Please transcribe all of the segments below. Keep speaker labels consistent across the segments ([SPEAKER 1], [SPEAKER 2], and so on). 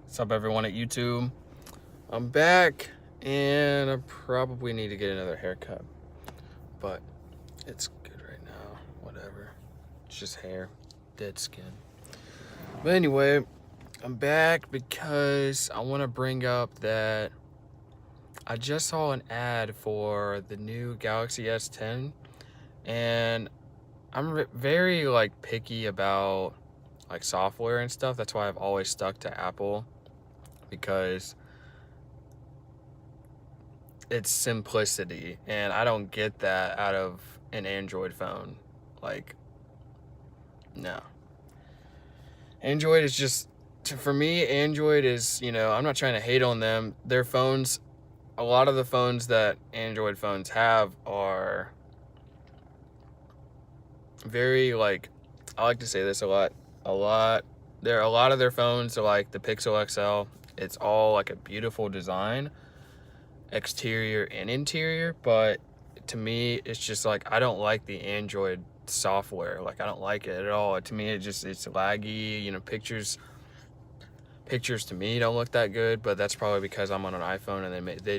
[SPEAKER 1] What's up, everyone at YouTube? I'm back, and I probably need to get another haircut, but it's good right now. Whatever. It's just hair, dead skin. But anyway, I'm back because I want to bring up that I just saw an ad for the new Galaxy S10, and I'm very picky about software and stuff. That's why I've always stuck to Apple, because it's simplicity, and I don't get that out of an Android phone. No. Android is just, for me, Android is, I'm not trying to hate on them. Their phones, a lot of the phones that Android phones have are very, I like to say this a lot. A lot of their phones are like the Pixel XL. It's all like a beautiful design, exterior and interior, but to me it's just I don't like the Android software. I don't like it at all. To me it's laggy. Pictures to me don't look that good, but that's probably because I'm on an iPhone, and they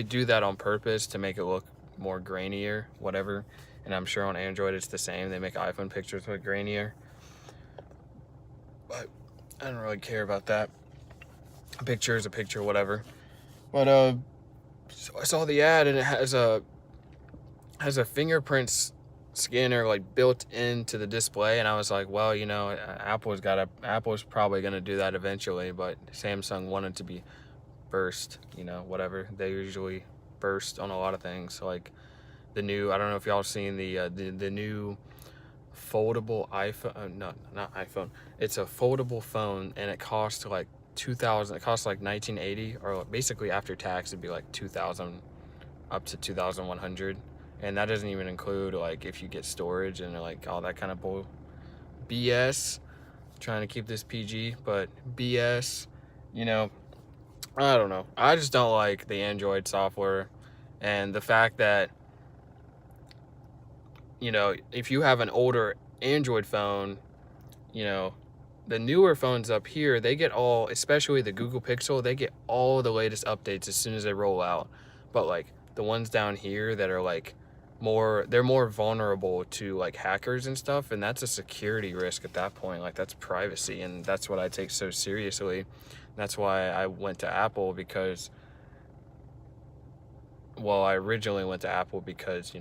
[SPEAKER 1] do that on purpose to make it look more grainier, whatever. And I'm sure on Android it's the same. They make iPhone pictures look grainier, but I don't really care about that. A picture is a picture, whatever. But so I saw the ad, and it has a fingerprint scanner built into the display, and I was like, well, Apple's probably gonna do that eventually, but Samsung wanted to be first, whatever. They usually burst on a lot of things. The new, I don't know if y'all seen the new foldable iPhone. No, not iPhone. It's a foldable phone, and it costs $2,000. It costs $1980, or basically after tax it'd be $2,000 up to $2,100, and that doesn't even include if you get storage and all that kind of BS. Trying to keep this PG, but BS. I don't know. I just don't like the Android software, and the fact that if you have an older Android phone, the newer phones up here, they get all, especially the Google Pixel, they get all the latest updates as soon as they roll out. But the ones down here that are they're more vulnerable to hackers and stuff, and that's a security risk at that point. That's privacy, and that's what I take so seriously. That's why I went to Apple, because, well, I originally went to Apple because,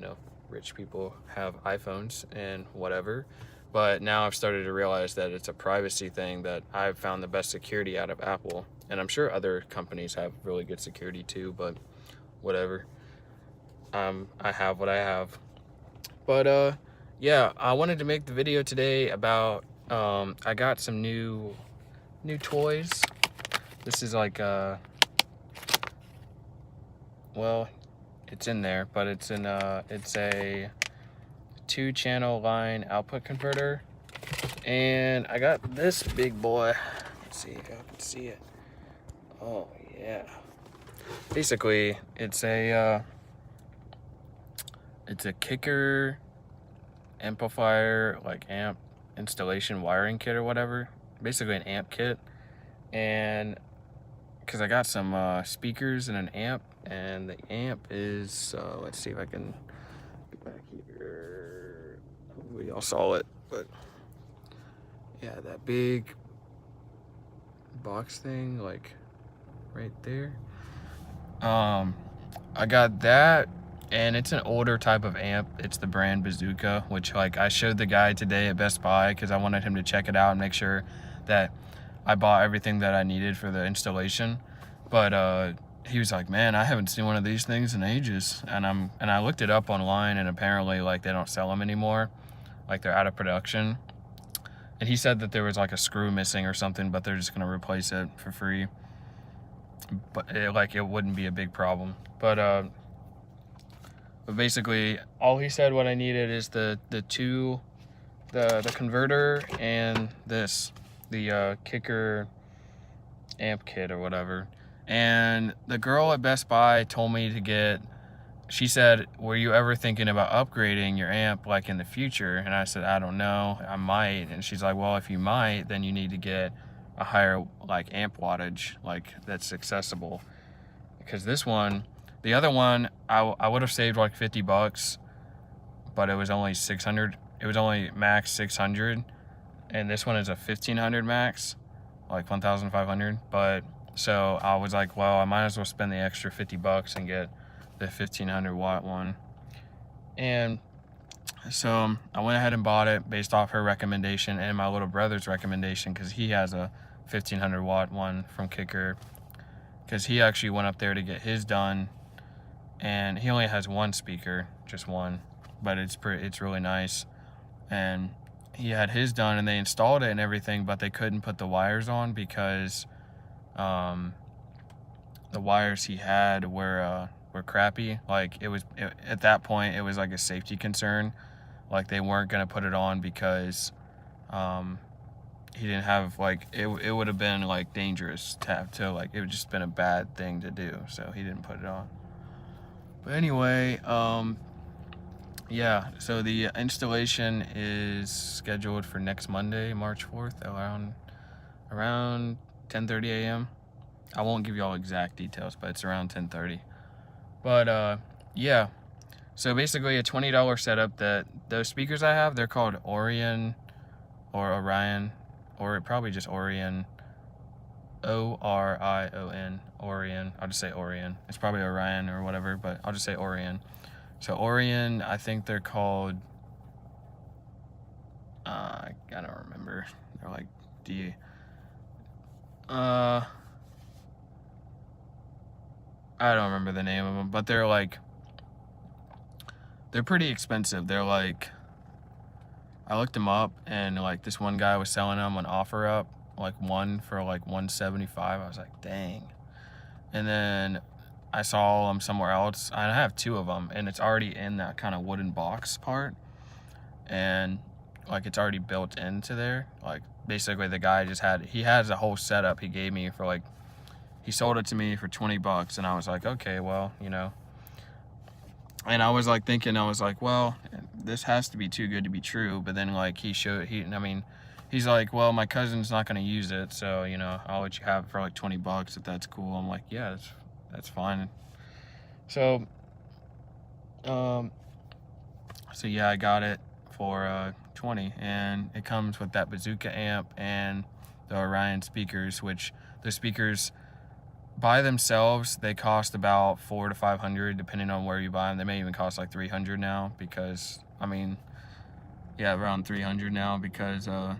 [SPEAKER 1] rich people have iPhones and whatever. But now I've started to realize that it's a privacy thing, that I've found the best security out of Apple. And I'm sure other companies have really good security too, but whatever. I have what I have. But yeah, I wanted to make the video today about, I got some new toys. This is well, it's in there, but it's a 2-channel line output converter, and I got this big boy. Let's see if I can see it. Oh yeah. Basically, it's a kicker amplifier, amp installation wiring kit or whatever. Basically an amp kit, and because I got some speakers and an amp, and the amp is let's see if I can get back here. Hopefully y'all saw it, but yeah, that big box thing right there. I got that, and it's an older type of amp. It's the brand Bazooka, which I showed the guy today at Best Buy because I wanted him to check it out and make sure that I bought everything that I needed for the installation. But he was like, man, I haven't seen one of these things in ages. And I looked it up online, and apparently they don't sell them anymore. They're out of production. And he said that there was a screw missing or something, but they're just gonna replace it for free. But it wouldn't be a big problem. But basically all he said what I needed is the converter and the kicker amp kit or whatever. And the girl at Best Buy told me to get, she said, were you ever thinking about upgrading your amp in the future? And I said, I don't know, I might. And she's like, well, if you might, then you need to get a higher like amp wattage, like that's accessible. Because this one, the other one, I would have saved like $50, but it was only 600. It was only max 600, and this one is a 1500 max, like 1500. But so I was like, well, I might as well spend the extra $50 and get the 1500 watt one. And so I went ahead and bought it based off her recommendation and my little brother's recommendation, because he has a 1500 watt one from Kicker, because he actually went up there to get his done, and he only has one speaker, just one, but it's really nice. And he had his done, and they installed it and everything, but they couldn't put the wires on because the wires he had were crappy. Like at that point it was like a safety concern. Like they weren't gonna put it on because he didn't have, like, it would have been like dangerous to have to, like, it would just been a bad thing to do, so he didn't put it on. But anyway, yeah, so the installation is scheduled for next Monday, March 4th, around 10:30 a.m. I won't give you all exact details, but it's around 10:30. But yeah, so basically a $20 setup. That those speakers I have, they're called Orion or Orion, or probably just Orion, Orion, Orion. I'll just say Orion. It's probably Orion or whatever, but I'll just say Orion. So Orion, I think they're called, I don't remember. They're like I don't remember the name of them, but they're pretty expensive. They're like, I looked them up, and like this one guy was selling them on OfferUp, like one for like $175. I was like, dang. And then I saw them somewhere else. I have two of them, and it's already in that kind of wooden box part, and like it's already built into there. Like basically the guy he has a whole setup he gave me for like, he sold it to me for $20, and I was like, okay, well, you know. And I was like thinking, I was like, well, this has to be too good to be true. But then like he's like, well, my cousin's not gonna use it, so you know, I'll let you have it for like $20 if that's cool. I'm like, yeah, that's fine. So yeah, I got it for 20, and it comes with that Bazooka amp and the Orion speakers, which the speakers by themselves, they cost about $400 to $500 depending on where you buy them. They may even cost like $300 now, because around $300 now, because the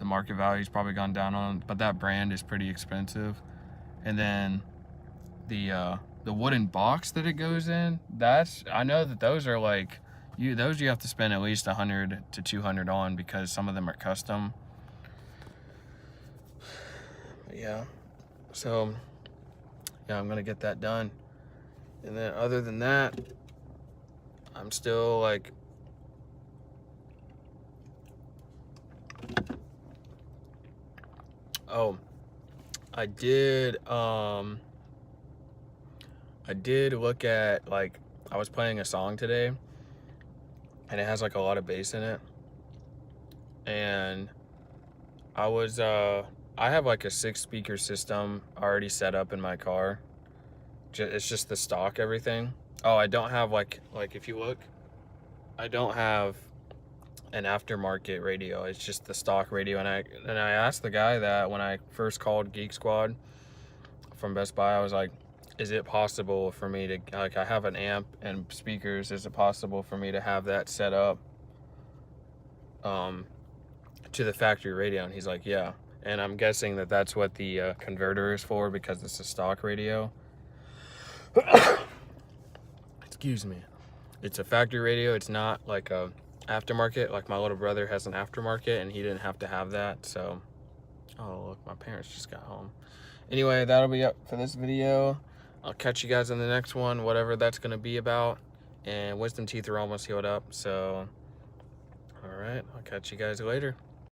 [SPEAKER 1] market value's probably gone down on it. But that brand is pretty expensive. And then the wooden box that it goes in, I know that those are like, you have to spend at least $100 to $200 on, because some of them are custom. Yeah, so yeah, I'm gonna get that done. And then other than that, I'm still like, oh, I did look at, like, I was playing a song today, and it has like a lot of bass in it, and I have like a 6-speaker system already set up in my car. It's just the stock everything. Oh, I don't have like if you look, I don't have an aftermarket radio. It's just the stock radio. And I asked the guy that when I first called Geek Squad from Best Buy, I was like, is it possible for me to, like, I have an amp and speakers, is it possible for me to have that set up to the factory radio? And he's like, yeah. And I'm guessing that that's what the converter is for, because it's a stock radio. Excuse me. It's a factory radio. It's not like a aftermarket. Like my little brother has an aftermarket, and he didn't have to have that. So, oh look, my parents just got home. Anyway, that'll be up for this video. I'll catch you guys in the next one, whatever that's gonna be about. And wisdom teeth are almost healed up. So, all right, I'll catch you guys later.